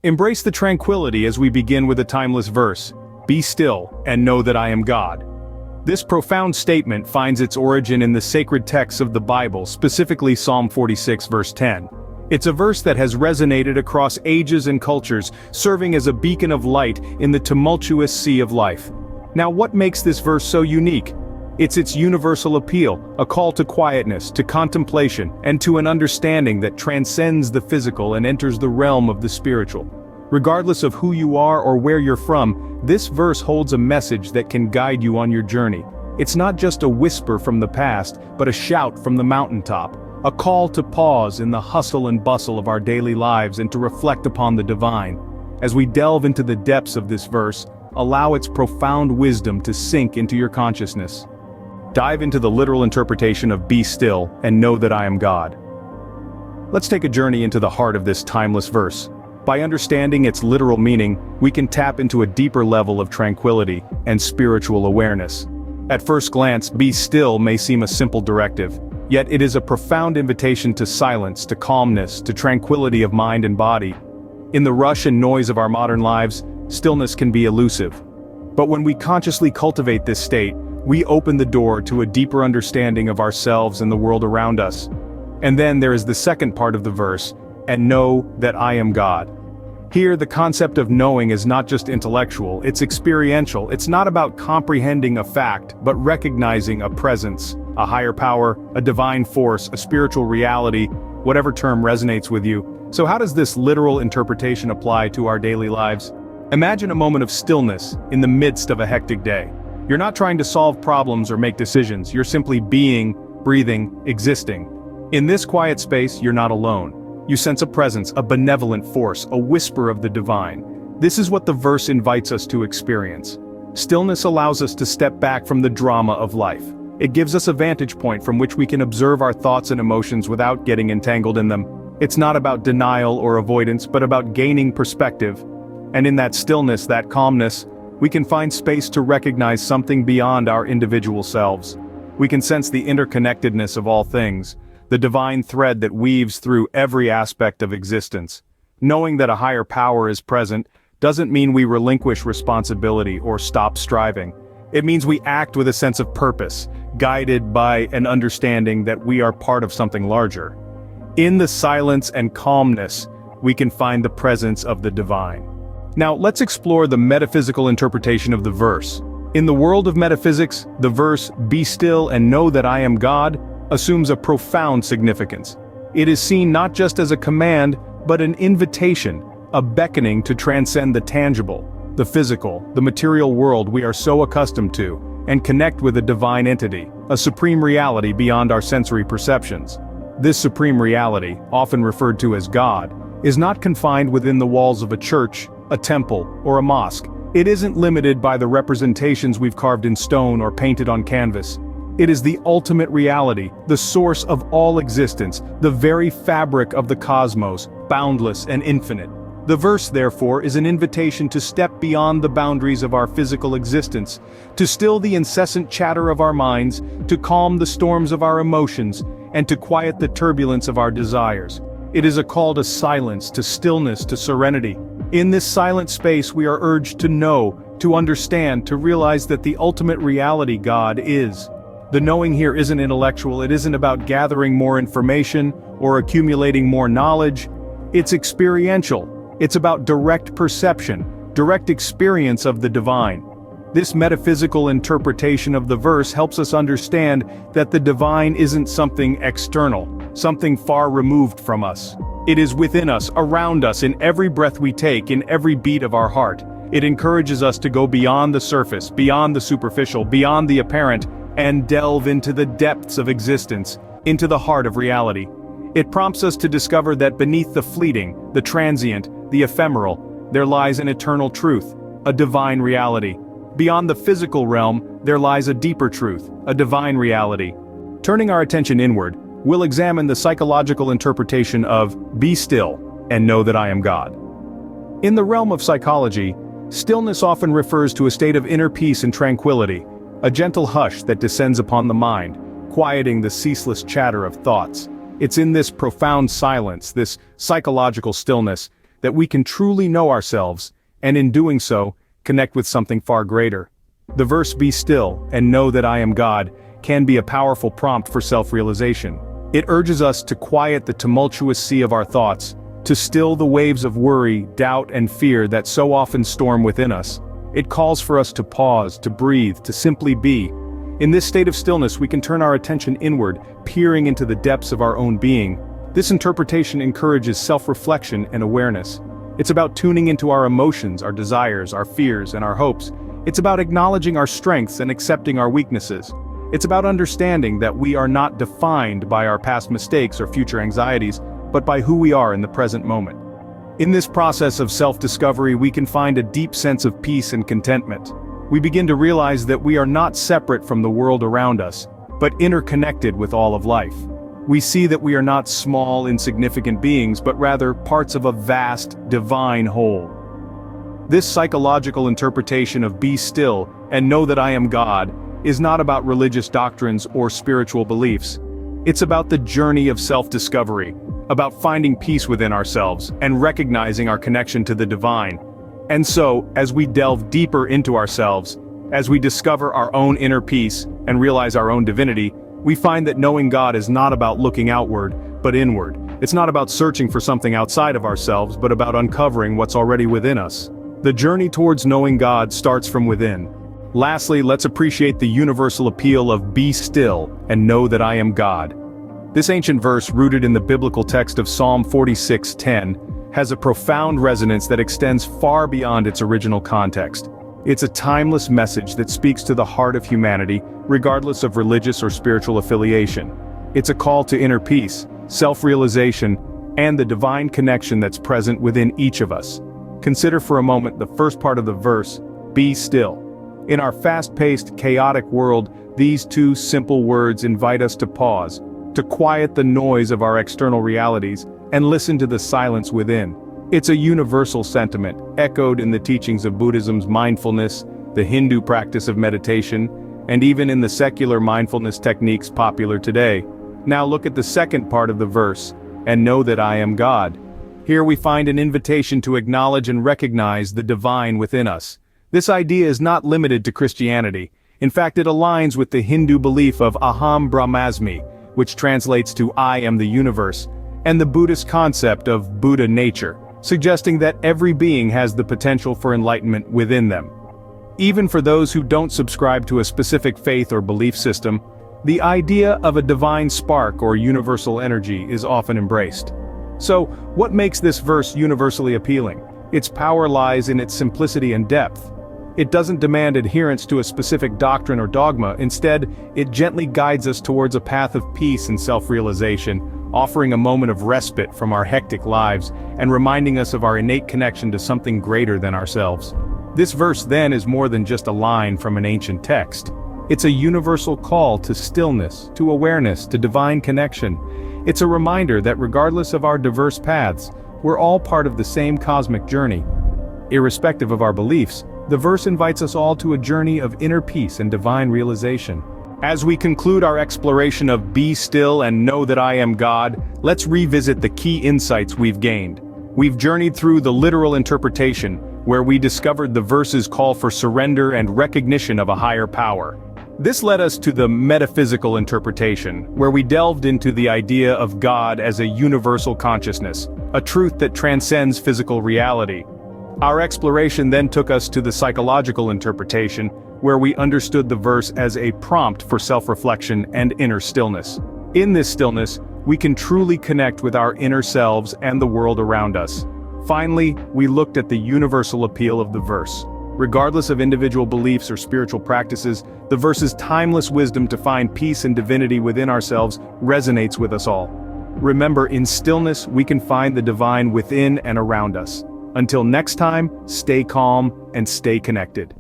Embrace the tranquility as we begin with a timeless verse. Be still, and know that I am God. This profound statement finds its origin in the sacred texts of the Bible, specifically Psalm 46 verse 10. It's a verse that has resonated across ages and cultures, serving as a beacon of light in the tumultuous sea of life. Now, what makes this verse so unique? It's its universal appeal, a call to quietness, to contemplation, and to an understanding that transcends the physical and enters the realm of the spiritual. Regardless of who you are or where you're from, this verse holds a message that can guide you on your journey. It's not just a whisper from the past, but a shout from the mountaintop, a call to pause in the hustle and bustle of our daily lives and to reflect upon the divine. As we delve into the depths of this verse, allow its profound wisdom to sink into your consciousness. Dive into the literal interpretation of "Be still, and know that I am God." Let's take a journey into the heart of this timeless verse. By understanding its literal meaning, we can tap into a deeper level of tranquility and spiritual awareness. At first glance, "be still" may seem a simple directive, yet it is a profound invitation to silence, to calmness, to tranquility of mind and body. In the rush and noise of our modern lives, stillness can be elusive. But when we consciously cultivate this state, we open the door to a deeper understanding of ourselves and the world around us. And then there is the second part of the verse, "and know that I am God." Here, the concept of knowing is not just intellectual, it's experiential. It's not about comprehending a fact, but recognizing a presence, a higher power, a divine force, a spiritual reality, whatever term resonates with you. So how does this literal interpretation apply to our daily lives? Imagine a moment of stillness in the midst of a hectic day. You're not trying to solve problems or make decisions, you're simply being, breathing, existing. In this quiet space, you're not alone. You sense a presence, a benevolent force, a whisper of the divine. This is what the verse invites us to experience. Stillness allows us to step back from the drama of life. It gives us a vantage point from which we can observe our thoughts and emotions without getting entangled in them. It's not about denial or avoidance, but about gaining perspective. And in that stillness, that calmness, we can find space to recognize something beyond our individual selves. We can sense the interconnectedness of all things, the divine thread that weaves through every aspect of existence. Knowing that a higher power is present doesn't mean we relinquish responsibility or stop striving. It means we act with a sense of purpose, guided by an understanding that we are part of something larger. In the silence and calmness, we can find the presence of the divine. Now, let's explore the metaphysical interpretation of the verse. In the world of metaphysics, the verse, "Be still and know that I am God," assumes a profound significance. It is seen not just as a command, but an invitation, a beckoning to transcend the tangible, the physical, the material world we are so accustomed to, and connect with a divine entity, a supreme reality beyond our sensory perceptions. This supreme reality, often referred to as God, is not confined within the walls of a church, a temple, or a mosque. It isn't limited by the representations we've carved in stone or painted on canvas. It is the ultimate reality, the source of all existence, the very fabric of the cosmos, boundless and infinite. The verse, therefore, is an invitation to step beyond the boundaries of our physical existence, to still the incessant chatter of our minds, to calm the storms of our emotions, and to quiet the turbulence of our desires. It is a call to silence, to stillness, to serenity. In this silent space we are urged to know, to understand, to realize that the ultimate reality God is. The knowing here isn't intellectual, it isn't about gathering more information or accumulating more knowledge. It's experiential. It's about direct perception, direct experience of the divine. This metaphysical interpretation of the verse helps us understand that the divine isn't something external, something far removed from us. It is within us, around us, in every breath we take, in every beat of our heart. It encourages us to go beyond the surface, beyond the superficial, beyond the apparent, and delve into the depths of existence, into the heart of reality. It prompts us to discover that beneath the fleeting, the transient, the ephemeral, there lies an eternal truth, a divine reality. Beyond the physical realm, there lies a deeper truth, a divine reality. Turning our attention inward, we'll examine the psychological interpretation of "Be still, and know that I am God." In the realm of psychology, stillness often refers to a state of inner peace and tranquility, a gentle hush that descends upon the mind, quieting the ceaseless chatter of thoughts. It's in this profound silence, this psychological stillness, that we can truly know ourselves, and in doing so, connect with something far greater. The verse "Be still, and know that I am God" can be a powerful prompt for self-realization. It urges us to quiet the tumultuous sea of our thoughts, to still the waves of worry, doubt, and fear that so often storm within us. It calls for us to pause, to breathe, to simply be. In this state of stillness, we can turn our attention inward, peering into the depths of our own being. This interpretation encourages self-reflection and awareness. It's about tuning into our emotions, our desires, our fears, and our hopes. It's about acknowledging our strengths and accepting our weaknesses. It's about understanding that we are not defined by our past mistakes or future anxieties, but by who we are in the present moment. In this process of self-discovery, we can find a deep sense of peace and contentment. We begin to realize that we are not separate from the world around us, but interconnected with all of life. We see that we are not small, insignificant beings, but rather parts of a vast, divine whole. This psychological interpretation of "Be still, and know that I am God" is not about religious doctrines or spiritual beliefs. It's about the journey of self-discovery, about finding peace within ourselves and recognizing our connection to the divine. And so, as we delve deeper into ourselves, as we discover our own inner peace and realize our own divinity, we find that knowing God is not about looking outward, but inward. It's not about searching for something outside of ourselves, but about uncovering what's already within us. The journey towards knowing God starts from within. Lastly, let's appreciate the universal appeal of "Be still, and know that I am God." This ancient verse, rooted in the biblical text of Psalm 46:10, has a profound resonance that extends far beyond its original context. It's a timeless message that speaks to the heart of humanity, regardless of religious or spiritual affiliation. It's a call to inner peace, self-realization, and the divine connection that's present within each of us. Consider for a moment the first part of the verse, "Be still." In our fast-paced, chaotic world, these two simple words invite us to pause, to quiet the noise of our external realities, and listen to the silence within. It's a universal sentiment, echoed in the teachings of Buddhism's mindfulness, the Hindu practice of meditation, and even in the secular mindfulness techniques popular today. Now look at the second part of the verse, "and know that I am God." Here we find an invitation to acknowledge and recognize the divine within us. This idea is not limited to Christianity. In fact, it aligns with the Hindu belief of Aham Brahmasmi, which translates to "I am the universe," and the Buddhist concept of Buddha nature, suggesting that every being has the potential for enlightenment within them. Even for those who don't subscribe to a specific faith or belief system, the idea of a divine spark or universal energy is often embraced. So, what makes this verse universally appealing? Its power lies in its simplicity and depth. It doesn't demand adherence to a specific doctrine or dogma. Instead, it gently guides us towards a path of peace and self-realization, offering a moment of respite from our hectic lives and reminding us of our innate connection to something greater than ourselves. This verse then is more than just a line from an ancient text. It's a universal call to stillness, to awareness, to divine connection. It's a reminder that regardless of our diverse paths, we're all part of the same cosmic journey. Irrespective of our beliefs, the verse invites us all to a journey of inner peace and divine realization. As we conclude our exploration of "Be still and know that I am God," let's revisit the key insights we've gained. We've journeyed through the literal interpretation, where we discovered the verse's call for surrender and recognition of a higher power. This led us to the metaphysical interpretation, where we delved into the idea of God as a universal consciousness, a truth that transcends physical reality. Our exploration then took us to the psychological interpretation, where we understood the verse as a prompt for self-reflection and inner stillness. In this stillness, we can truly connect with our inner selves and the world around us. Finally, we looked at the universal appeal of the verse. Regardless of individual beliefs or spiritual practices, the verse's timeless wisdom to find peace and divinity within ourselves resonates with us all. Remember, in stillness, we can find the divine within and around us. Until next time, stay calm and stay connected.